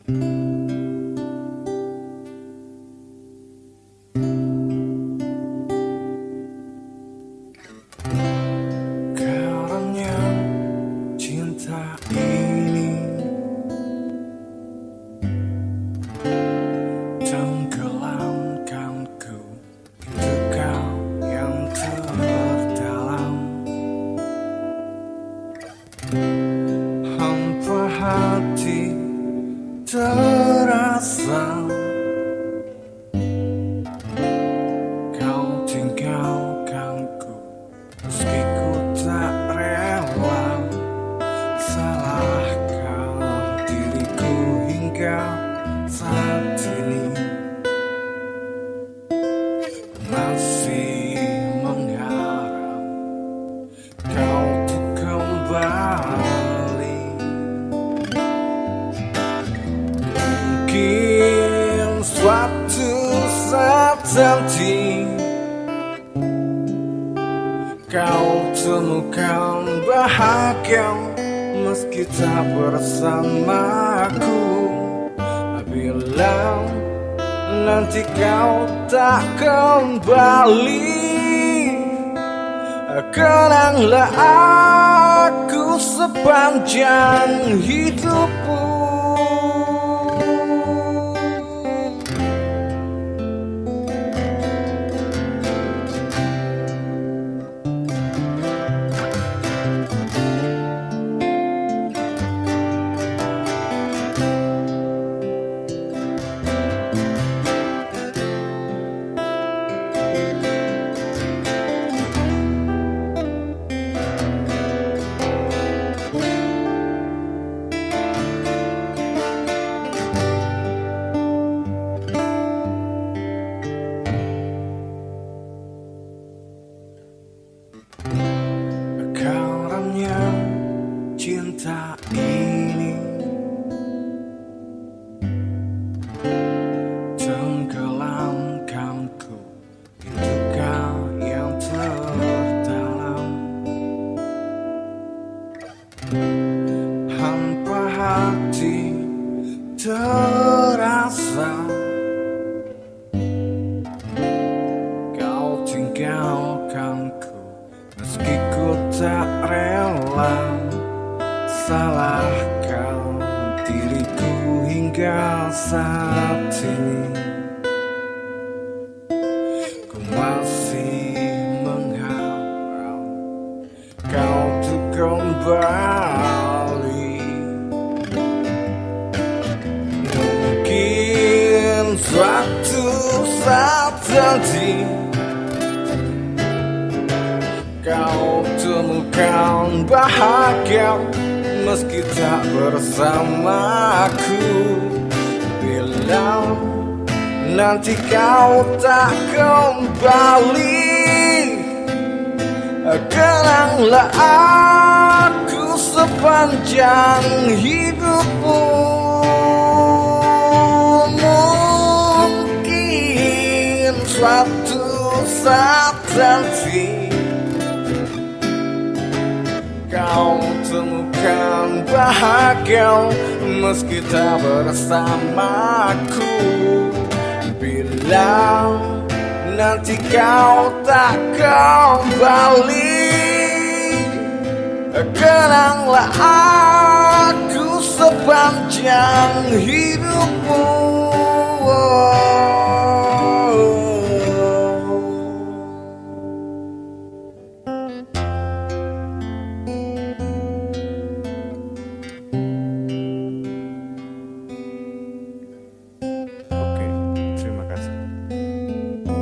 Karena cinta ini tenggelamkanku, itu kau yang terdalam. Hampa hati terasa, kau tinggalkanku meski ku tak rela. Salahkah diriku hingga saat ini? Masih mengharap kau tuh kembali. Mungkin suatu saat nanti kau temukan bahagia meski tak bersamaku. Bila nanti kau tak kembali, kenanglah aku sepanjang hidupku. Karena cinta ini tenggelamkanku, itu kau yang terdalam. Hampa hati terasa, kau tinggalkanku meski ku tak rela. Salahkah diriku hingga saat ini? Ku masih mengharap kau tuh kembali. Mungkin suatu saat nanti kau temukan bahagia meski tak bersamaku. Bila nanti kau tak kembali, kenanglah aku sepanjang hidupku. Mungkin suatu saat nanti kau temukan bahagia meski tak bersamaku. Bila nanti kau tak kembali, kenanglah aku sepanjang hidupku.